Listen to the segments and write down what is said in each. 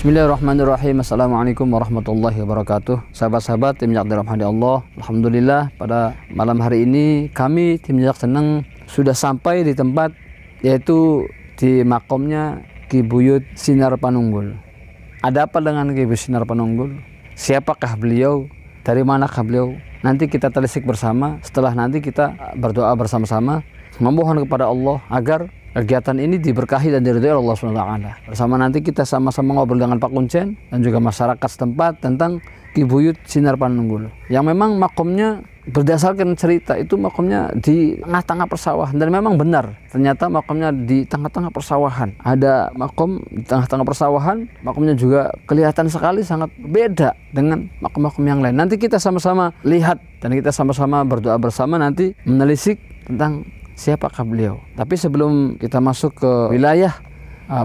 Bismillahirrahmanirrahim. Assalamualaikum warahmatullahi wabarakatuh. Sahabat-sahabat tim Jak dirahmati Allah, alhamdulillah pada malam hari ini kami tim Jak Seneng sudah sampai di tempat, yaitu di makomnya Ki Buyut Sinar Panunggul. Ada apa dengan Ki Buyut Sinar Panunggul? Siapakah beliau? Dari manakah beliau? Nanti kita telisik bersama. Setelah nanti kita berdoa bersama-sama, memohon kepada Allah agar kegiatan ini diberkahi dan diridhoi Allah SWT. Bersama nanti kita sama-sama ngobrol dengan Pak Kuncen dan juga masyarakat setempat tentang Ki Buyut Sinar Panunggul. Yang memang makomnya berdasarkan cerita itu makomnya di tengah-tengah persawahan, dan memang benar ternyata makomnya di tengah-tengah persawahan. Ada makom di tengah-tengah persawahan, makomnya juga kelihatan sekali sangat beda dengan makom-makom yang lain. Nanti kita sama-sama lihat dan kita sama-sama berdoa bersama nanti menelisik tentang siapakah beliau. Tapi sebelum kita masuk ke wilayah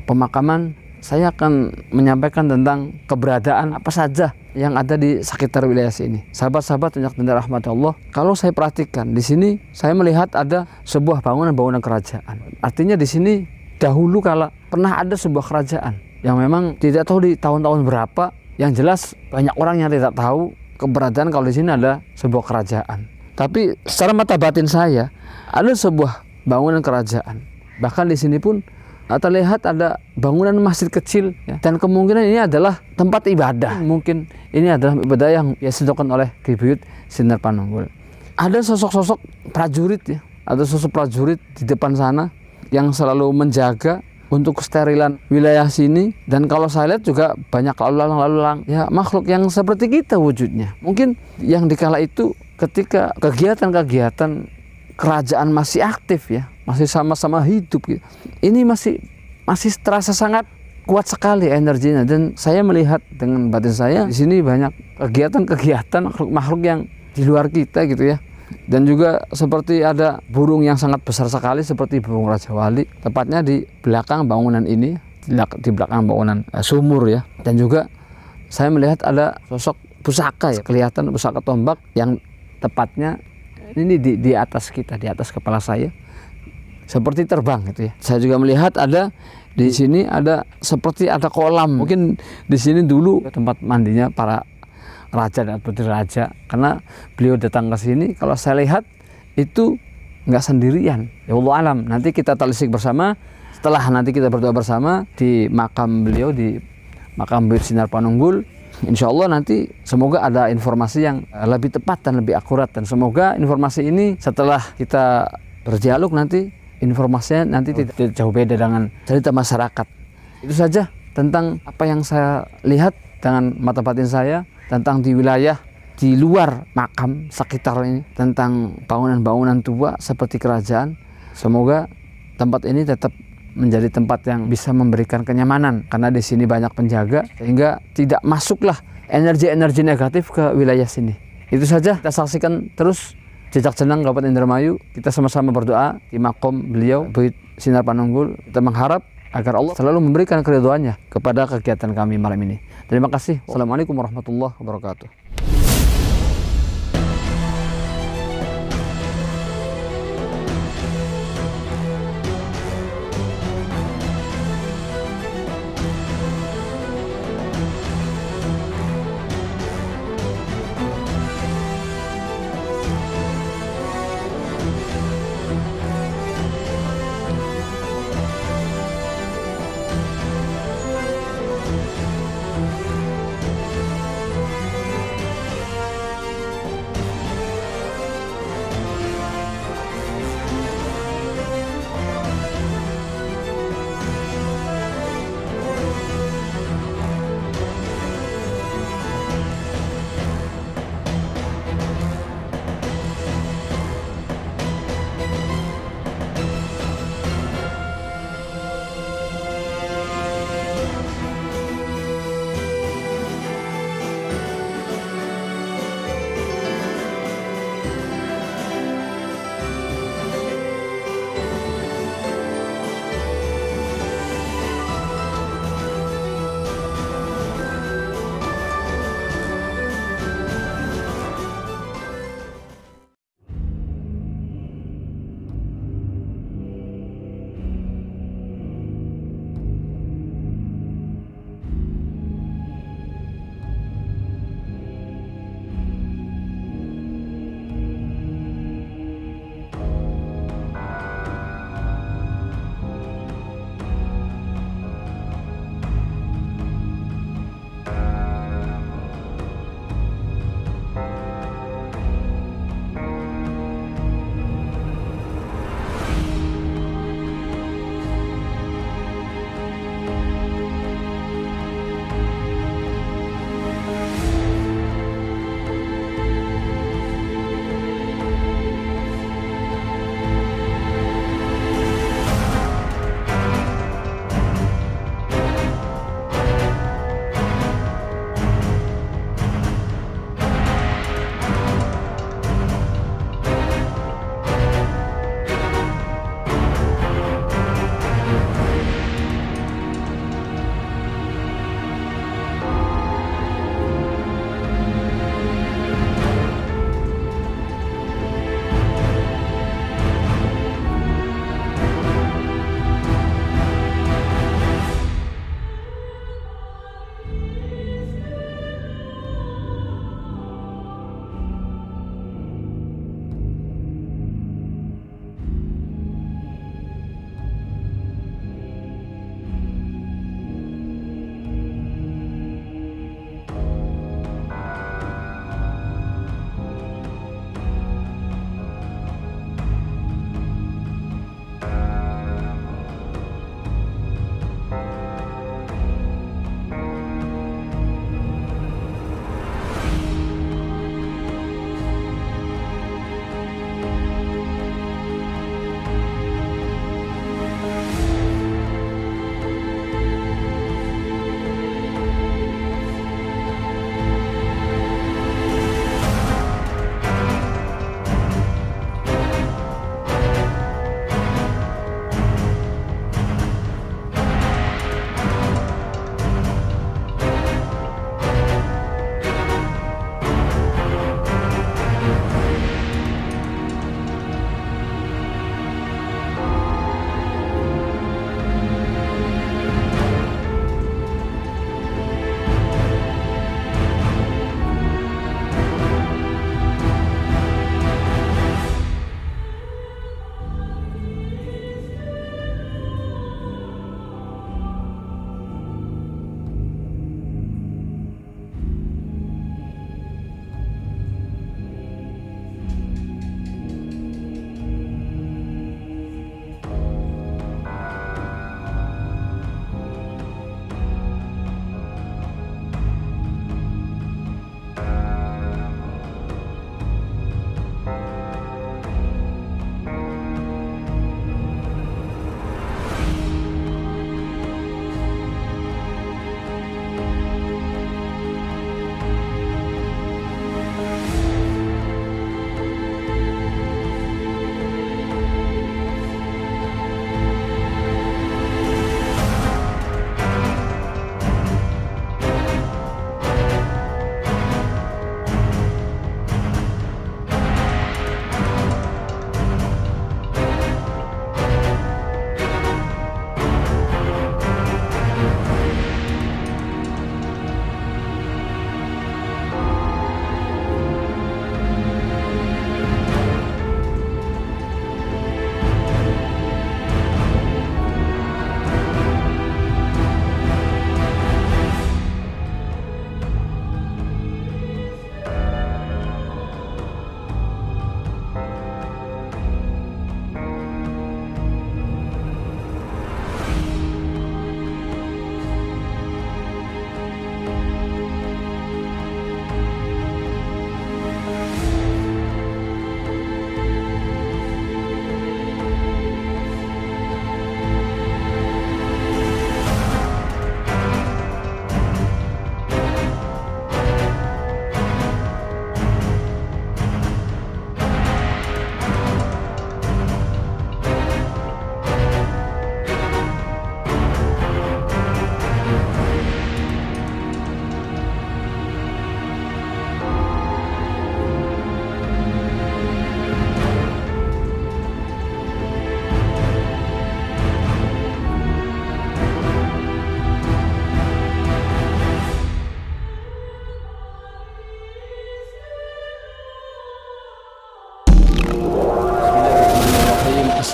pemakaman, saya akan menyampaikan tentang keberadaan apa saja yang ada di sekitar wilayah sini. Sahabat-sahabat yang dirahmati Allah, kalau saya perhatikan di sini, saya melihat ada sebuah bangunan kerajaan. Artinya di sini dahulu kala pernah ada sebuah kerajaan yang memang tidak tahu di tahun-tahun berapa. Yang jelas banyak orang yang tidak tahu keberadaan kalau di sini ada sebuah kerajaan. Tapi secara mata batin saya, ada sebuah bangunan kerajaan. Bahkan di sini pun terlihat ada bangunan masjid kecil, ya. Dan kemungkinan ini adalah tempat ibadah. Mungkin ini adalah ibadah yang dilakukan oleh Ki Buyut Sinar Panunggul. Ada sosok-sosok prajurit, ya. Ada sosok prajurit di depan sana yang selalu menjaga untuk kesterilan wilayah sini. Dan kalau saya lihat juga banyak lalu-lalang, ya, makhluk yang seperti kita wujudnya. Mungkin yang dikala itu ketika kegiatan-kegiatan kerajaan masih aktif, ya, masih sama-sama hidup, gitu. Ini masih terasa sangat kuat sekali energinya, dan saya melihat dengan batin saya di sini banyak kegiatan-kegiatan makhluk-makhluk yang di luar kita, gitu ya. Dan juga seperti ada burung yang sangat besar sekali seperti burung Raja Wali, tepatnya di belakang bangunan ini, di belakang bangunan sumur, ya. Dan juga saya melihat ada sosok pusaka, ya, kelihatan pusaka tombak yang tepatnya ini di atas kita, di atas kepala saya, seperti terbang, gitu ya. Saya juga melihat ada di sini ada seperti ada kolam. Mungkin di sini dulu tempat mandinya para raja dan putri raja, karena beliau datang ke sini. Kalau saya lihat itu nggak sendirian. Ya Allah alam. Nanti kita telisik bersama. Setelah nanti kita berdoa bersama di makam beliau, di makam Buyut Sinar Panunggul. Insya Allah nanti semoga ada informasi yang lebih tepat dan lebih akurat, dan semoga informasi ini setelah kita berdialog nanti informasinya nanti tidak jauh beda dengan cerita masyarakat. Itu saja tentang apa yang saya lihat dengan mata batin saya tentang di wilayah di luar makam sekitar ini, tentang bangunan-bangunan tua seperti kerajaan. Semoga tempat ini tetap menjadi tempat yang bisa memberikan kenyamanan, karena di sini banyak penjaga sehingga tidak masuklah energi-energi negatif ke wilayah sini. Itu saja, kita saksikan terus Jejak Jenang Kabupaten Indramayu. Kita sama-sama berdoa di makom beliau Buyut Sinar Panunggul. Kita mengharap agar Allah selalu memberikan keridhoannya kepada kegiatan kami malam ini. Terima kasih. Assalamualaikum warahmatullahi wabarakatuh.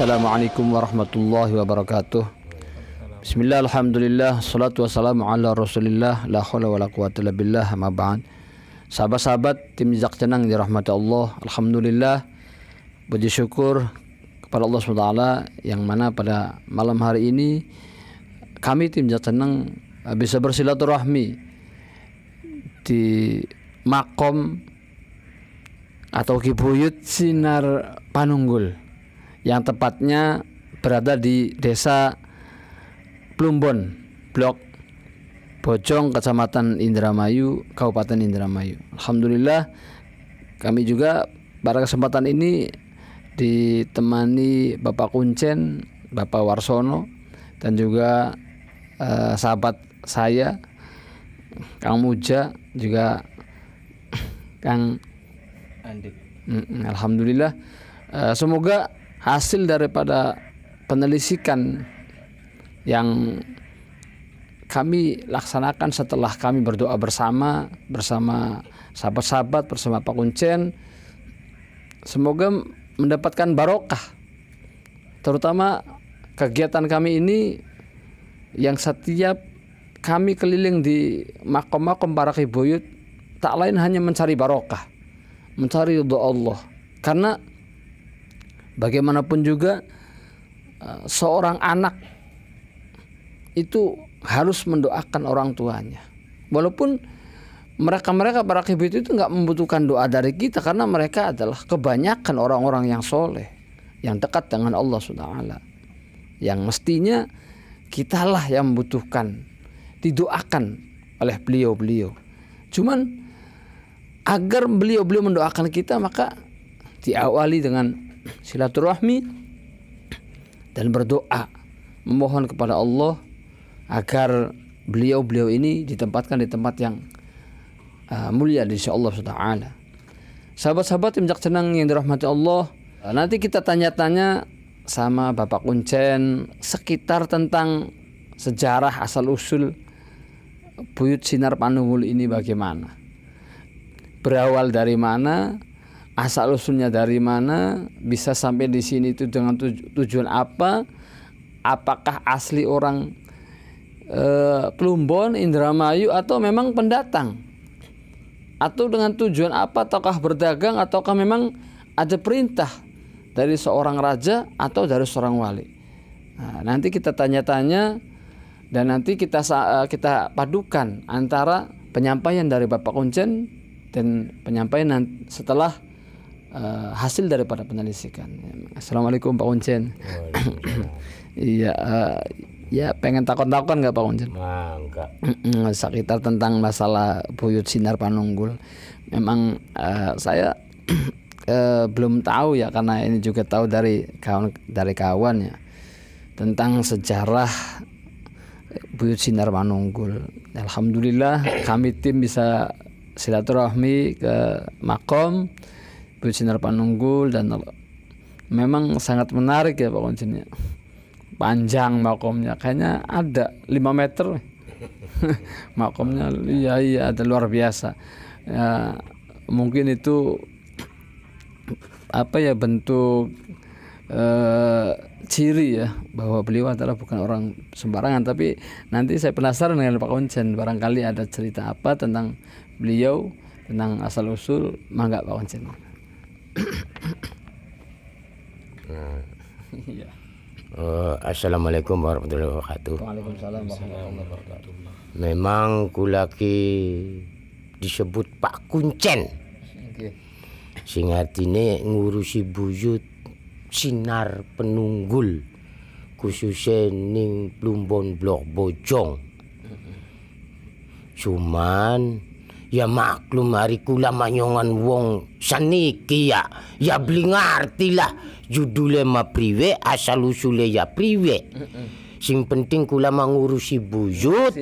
Assalamualaikum warahmatullahi wabarakatuh. Bismillah, alhamdulillah, salatu wassalamu ala rasulillah, la hawla wa la quwata illa billah, amma ba'd. Sahabat-sahabat tim Jejak Cenang dirahmati Allah, alhamdulillah, puji syukur kepada Allah SWT yang mana pada malam hari ini kami tim Jejak Cenang bisa bersilaturahmi di makom atau Kibuyut Sinar Panunggul yang tepatnya berada di Desa Plumbon, Blok Bojong, Kecamatan Indramayu, Kabupaten Indramayu. Alhamdulillah, kami juga pada kesempatan ini ditemani Bapak Kuncen, Bapak Warsono, dan juga sahabat saya, Kang Muja, juga Kang Andik. Alhamdulillah, semoga hasil daripada penelitian yang kami laksanakan setelah kami berdoa bersama sahabat-sahabat, bersama Pak Kuncen, semoga mendapatkan barokah, terutama kegiatan kami ini yang setiap kami keliling di makom-makom para Kibuyut, tak lain hanya mencari barokah, mencari ridho Allah. Karena bagaimanapun juga seorang anak itu harus mendoakan orang tuanya. Walaupun mereka para Kibuyut itu nggak membutuhkan doa dari kita, karena mereka adalah kebanyakan orang-orang yang soleh, yang dekat dengan Allah SWT, yang mestinya kitalah yang membutuhkan didoakan oleh beliau-beliau. Cuman agar beliau-beliau mendoakan kita, maka diawali dengan silaturahmi dan berdoa, memohon kepada Allah agar beliau-beliau ini ditempatkan di tempat yang mulia di sisi Allah SWT. Sahabat-sahabat tim Jejak Cenang yang dirahmati Allah, nanti kita tanya-tanya sama Bapak Kuncen sekitar tentang sejarah asal-usul Buyut Sinar Panunggul ini bagaimana, berawal dari mana, asal usulnya dari mana, bisa sampai di sini itu dengan tujuan apa, apakah asli orang Plumbon, Indramayu, atau memang pendatang, atau dengan tujuan apa, ataukah berdagang, ataukah memang ada perintah dari seorang raja atau dari seorang wali. Nah, nanti kita tanya-tanya dan nanti kita padukan antara penyampaian dari Bapak Kuncen dan penyampaian setelah hasil daripada penelitian. Assalamualaikum Pak Kuncen. Iya, ya pengen takon-takon nggak Pak Kuncen? Enggak. Sekitar tentang masalah Buyut Sinar Panunggul. Memang saya belum tahu ya, karena ini juga tahu dari kawan ya, tentang sejarah Buyut Sinar Panunggul. Alhamdulillah kami tim bisa silaturahmi ke makom Buyut Sinar Panunggul, dan memang sangat menarik ya Pak Kuncen ya. Panjang makomnya, kayaknya ada 5 meter makomnya. Iya ada, luar biasa ya. Mungkin itu apa ya, bentuk ciri ya, bahwa beliau adalah bukan orang sembarangan. Tapi nanti saya penasaran dengan Pak Kuncen, barangkali ada cerita apa tentang beliau, tentang asal usul. Mangga Pak Kuncen. Assalamualaikum warahmatullahi wabarakatuh. Waalaikumsalam warahmatullahi wabarakatuh. Memang kulaki disebut Pak Kuncen. Okay. Sing artine ngurusi Buyut Sinar Panunggul, khususnya ning Plumbon Blok Bojong. Cuman ya maklum hari kula manyongan wong saniki ya beli ngerti lah judulnya ma priwe, asal usule ya priwe. Sing penting kula mengurusi Buyut.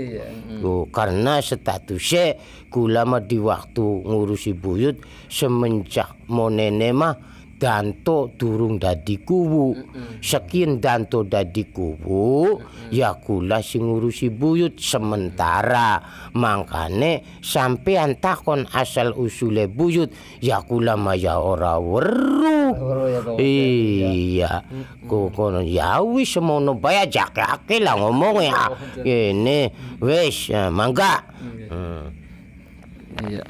Karena statusnya kula mah di waktu ngurusi Buyut semenjak monene mah Danto durung dadi kuwu. Sekian Danto dadi kuwu, ya kula sing ngurusi buyut sementara. Mangkane sampean takon asal usule buyut, ya kula maya ora weruh. Iya. Kono ya wis semono bae jakake lah ngomong ya. Ini wis mangga. Iya.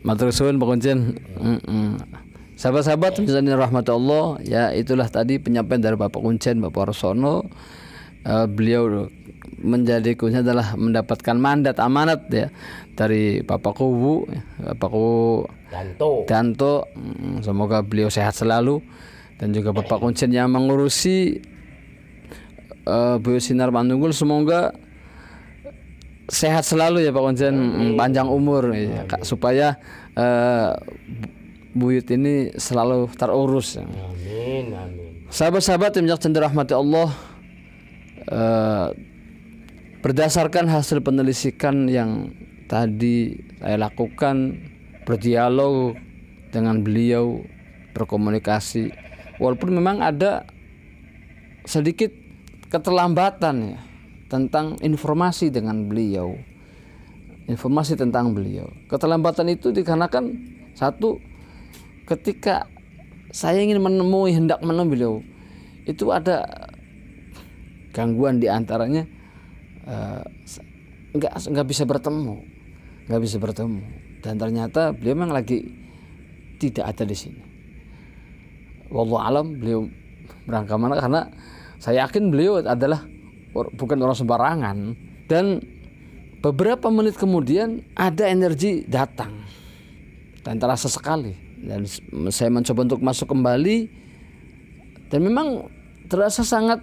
Matur suwun Pak Kuncen. Sahabat-sahabat misalnya rahmatullah, ya itulah tadi penyampaian dari Bapak Kuncen, Bapak Warsono. Beliau menjadi kuncinya adalah mendapatkan mandat amanat ya dari Bapak Kuwu, Bapak Kuwu Danto. Semoga beliau sehat selalu, dan juga Bapak Kuncen yang mengurusi Buyut Sinar Manunggul, semoga sehat selalu ya Pak Kuncen, panjang umur ya, supaya buyut ini selalu terurus. Amin, amin. Sahabat-sahabat yang dirahmati Allah, berdasarkan hasil penelusuran yang tadi saya lakukan, berdialog dengan beliau, berkomunikasi, walaupun memang ada sedikit keterlambatan ya tentang informasi dengan beliau, informasi tentang beliau. Keterlambatan itu dikarenakan satu, ketika saya ingin hendak menemui beliau, itu ada gangguan di antaranya, nggak bisa bertemu, dan ternyata beliau memang lagi tidak ada di sini. Wallahu alam beliau berangkat mana, karena saya yakin beliau adalah bukan orang sembarangan. Dan beberapa menit kemudian ada energi datang dan terasa sekali, dan saya mencoba untuk masuk kembali, dan memang terasa sangat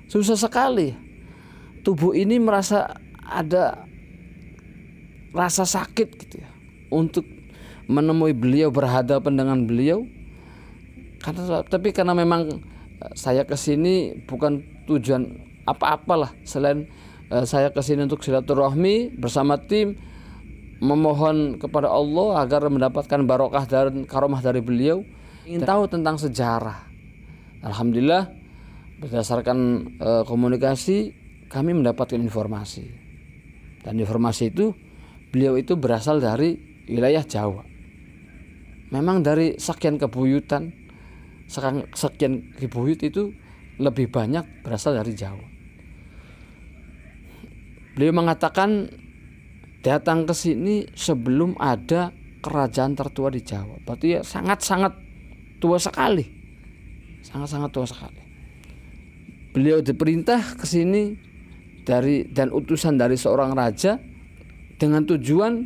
susah sekali. Tubuh ini merasa ada rasa sakit gitu ya untuk menemui beliau, berhadapan dengan beliau. Tapi karena memang saya kesini bukan tujuan apa-apalah selain saya kesini untuk silaturahmi bersama tim, memohon kepada Allah agar mendapatkan barokah dan karomah dari beliau, ingin tahu tentang sejarah. Alhamdulillah berdasarkan komunikasi kami mendapatkan informasi, dan informasi itu beliau itu berasal dari wilayah Jawa. Memang dari sekian kebuyutan, sekian buyut itu lebih banyak berasal dari Jawa. Beliau mengatakan datang ke sini sebelum ada kerajaan tertua di Jawa. Berarti ya sangat-sangat tua sekali. Sangat-sangat tua sekali. Beliau diperintah ke sini dan utusan dari seorang raja dengan tujuan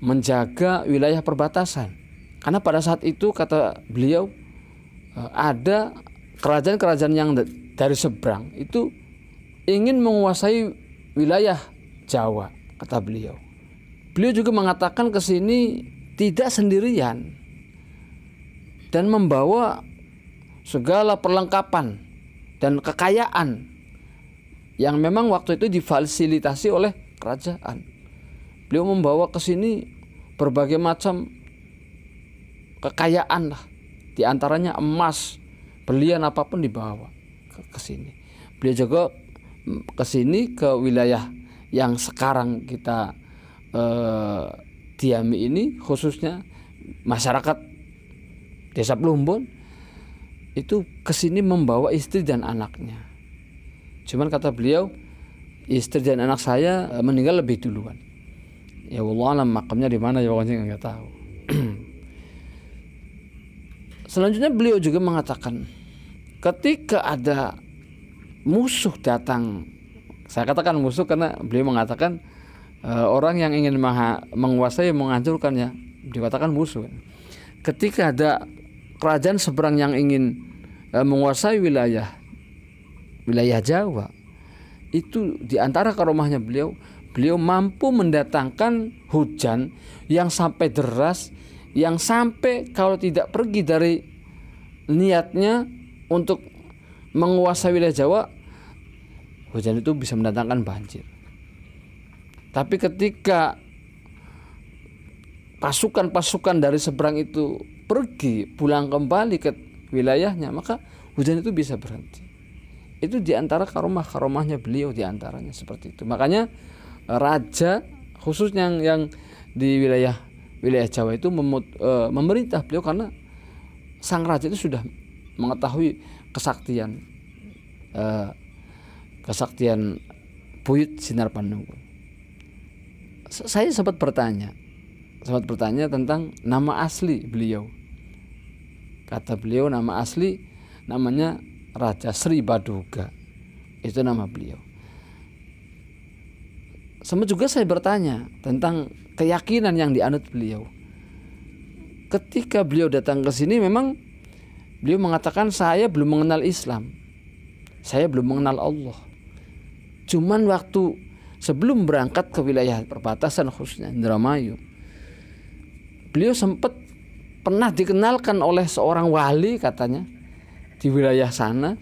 menjaga wilayah perbatasan. Karena pada saat itu kata beliau ada kerajaan-kerajaan yang dari seberang itu ingin menguasai wilayah Jawa, kata beliau. Beliau juga mengatakan ke sini tidak sendirian dan membawa segala perlengkapan dan kekayaan yang memang waktu itu difasilitasi oleh kerajaan. Beliau membawa ke sini berbagai macam kekayaan lah, di antaranya emas, berlian, apapun dibawa ke sini. Beliau juga ke sini, ke wilayah yang sekarang kita diami ini, khususnya masyarakat Desa Plumbon, itu ke sini membawa istri dan anaknya. Cuman kata beliau, istri dan anak saya meninggal lebih duluan. Ya Allah alam makamnya di mana ya, pokoknya nggak tahu. Selanjutnya beliau juga mengatakan, ketika ada musuh datang, saya katakan musuh karena beliau mengatakan orang yang ingin menguasai, menghancurkannya, dikatakan musuh. Ketika ada kerajaan seberang yang ingin menguasai wilayah Jawa, itu di antara karomahnya beliau mampu mendatangkan hujan yang sampai deras, yang sampai kalau tidak pergi dari niatnya untuk menguasai wilayah Jawa, hujan itu bisa mendatangkan banjir. Tapi ketika pasukan-pasukan dari seberang itu pergi pulang kembali ke wilayahnya, maka hujan itu bisa berhenti. Itu diantara karomahnya beliau, diantaranya seperti itu. Makanya raja khususnya yang di wilayah Jawa itu memerintah beliau, karena sang raja itu sudah mengetahui kesaktian buyut sinar panungkul. Saya sempat bertanya tentang nama asli beliau. Kata beliau nama asli namanya Raja Sri Baduga. Itu nama beliau. Sempat juga saya bertanya tentang keyakinan yang dianut beliau. Ketika beliau datang ke sini, memang beliau mengatakan, saya belum mengenal Islam, saya belum mengenal Allah. Cuman waktu sebelum berangkat ke wilayah perbatasan khususnya Indramayu, beliau sempat pernah dikenalkan oleh seorang wali katanya di wilayah sana,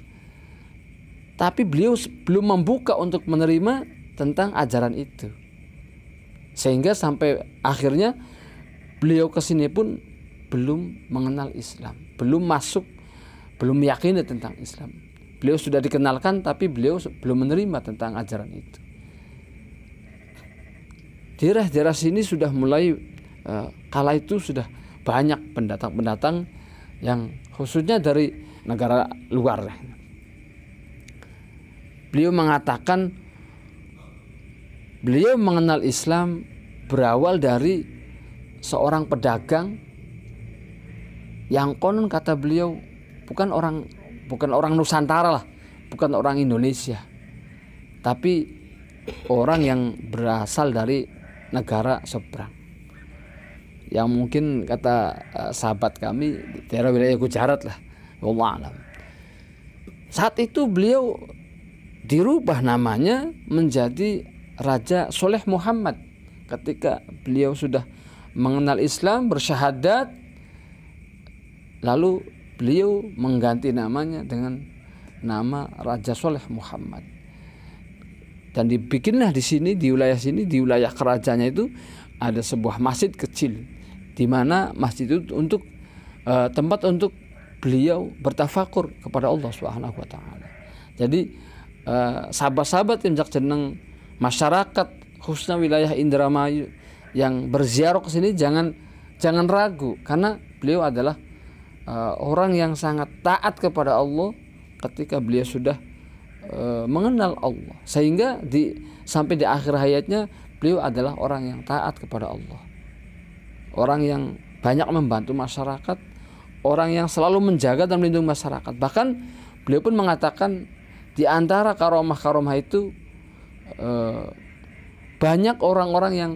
tapi beliau belum membuka untuk menerima tentang ajaran itu. Sehingga sampai akhirnya beliau kesini pun belum mengenal Islam, belum masuk, belum meyakini tentang Islam. Beliau sudah dikenalkan, tapi beliau belum menerima tentang ajaran itu. Daerah-daerah sini sudah mulai kala itu sudah banyak pendatang-pendatang yang khususnya dari negara luar. Beliau mengatakan beliau mengenal Islam berawal dari seorang pedagang yang konon kata beliau bukan orang Nusantara lah, bukan orang Indonesia, tapi orang yang berasal dari negara seberang. Yang mungkin kata sahabat kami di daerah wilayah Gujarat lah, wallahu alam. Saat itu beliau dirubah namanya menjadi Raja Soleh Muhammad. Ketika beliau sudah mengenal Islam, bersyahadat, lalu beliau mengganti namanya dengan nama Raja Soleh Muhammad. Dan dibikinlah di sini, di wilayah sini, di wilayah kerajaannya itu ada sebuah masjid kecil, di mana masjid itu untuk tempat untuk beliau bertafakur kepada Allah Subhanahu wa taala. Jadi sahabat-sahabat yang jeneng masyarakat khususnya wilayah Indramayu yang berziarah ke sini jangan ragu, karena beliau adalah orang yang sangat taat kepada Allah ketika beliau sudah mengenal Allah, sehingga sampai di akhir hayatnya beliau adalah orang yang taat kepada Allah, orang yang banyak membantu masyarakat, orang yang selalu menjaga dan melindungi masyarakat. Bahkan beliau pun mengatakan di antara karomah-karomah itu banyak orang-orang yang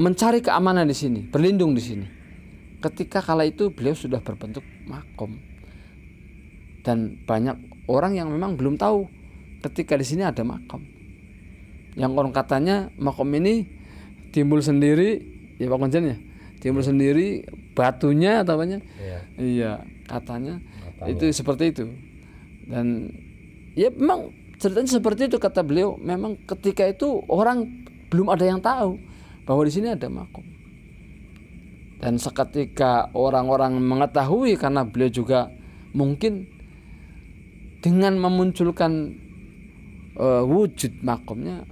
mencari keamanan di sini, berlindung di sini. Ketika kala itu beliau sudah berbentuk makom, dan banyak orang yang memang belum tahu ketika di sini ada makom. Yang orang katanya makom ini timbul sendiri, ya Pak Konjen ya, timbul sendiri batunya atau apanya? Iya, katanya itu seperti itu. Dan ya memang ceritanya seperti itu kata beliau. Memang ketika itu orang belum ada yang tahu bahwa di sini ada makom. Dan seketika orang-orang mengetahui, karena beliau juga mungkin dengan memunculkan wujud makomnya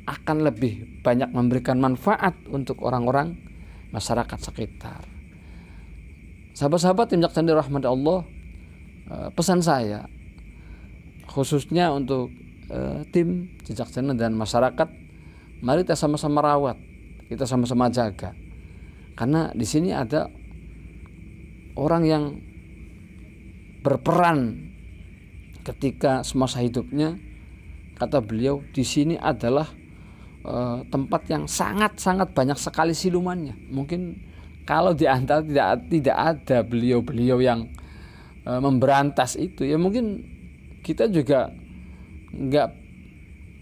akan lebih banyak memberikan manfaat untuk orang-orang masyarakat sekitar. Sahabat-sahabat yang dirahmati Allah, pesan saya khususnya untuk tim Jejak Jannah dan masyarakat, mari kita sama-sama rawat, kita sama-sama jaga. Karena di sini ada orang yang berperan ketika semasa hidupnya, kata beliau, di sini adalah tempat yang sangat-sangat banyak sekali silumannya. Mungkin kalau di antara tidak ada beliau-beliau yang memberantas itu, ya mungkin kita juga nggak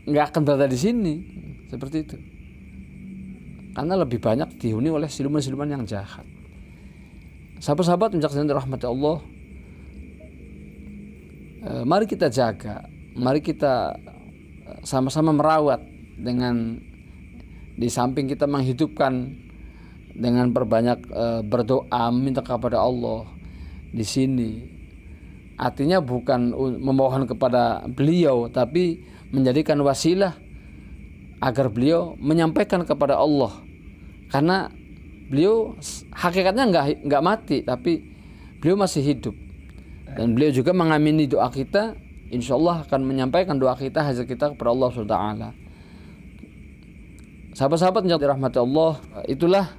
akan berada di sini seperti itu. Karena lebih banyak dihuni oleh siluman-siluman yang jahat. Sahabat-sahabat yang dirahmati Allah, mari kita jaga, mari kita sama-sama merawat, dengan di samping kita menghidupkan dengan perbanyak berdoa minta kepada Allah di sini. Artinya bukan memohon kepada beliau, tapi menjadikan wasilah agar beliau menyampaikan kepada Allah. Karena beliau hakikatnya nggak mati, tapi beliau masih hidup. Dan beliau juga mengamini doa kita, insya Allah akan menyampaikan doa kita, hajat kita kepada Allah SWT. Sahabat-sahabat yang dirahmati Allah, itulah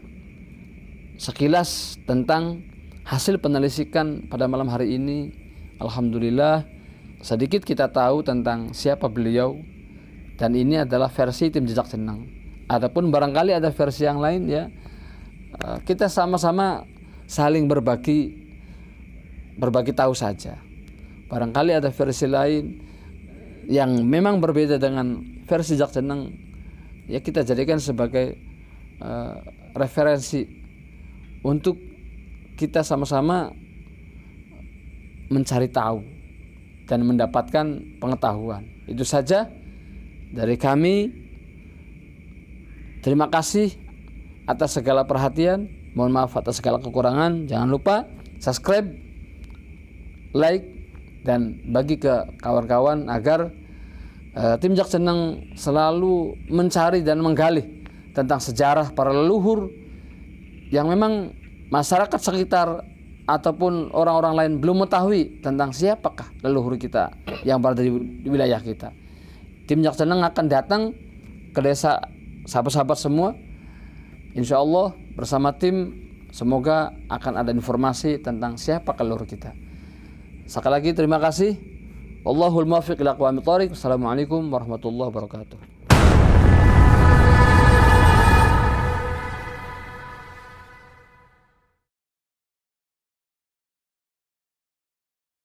sekilas tentang hasil penelitian pada malam hari ini. Alhamdulillah sedikit kita tahu tentang siapa beliau, dan ini adalah versi tim Jejak Senang. Adapun barangkali ada versi yang lain, ya kita sama-sama saling berbagi tahu saja. Barangkali ada versi lain yang memang berbeda dengan versi Jejak Senang, ya kita jadikan sebagai referensi untuk kita sama-sama mencari tahu dan mendapatkan pengetahuan. Itu saja dari kami. Terima kasih atas segala perhatian. Mohon maaf atas segala kekurangan. Jangan lupa subscribe, like, dan bagi ke kawan-kawan agar tim Jejak Senang selalu mencari dan menggali tentang sejarah para leluhur yang memang masyarakat sekitar ataupun orang-orang lain belum mengetahui tentang siapakah leluhur kita yang berada di wilayah kita. Tim Jejak Senang akan datang ke desa sahabat-sahabat semua, insya Allah bersama tim, semoga akan ada informasi tentang siapa leluhur kita. Sekali lagi terima kasih. Wallahul muwaffiq ila aqwamit thoriq. Assalamualaikum warahmatullahi wabarakatuh.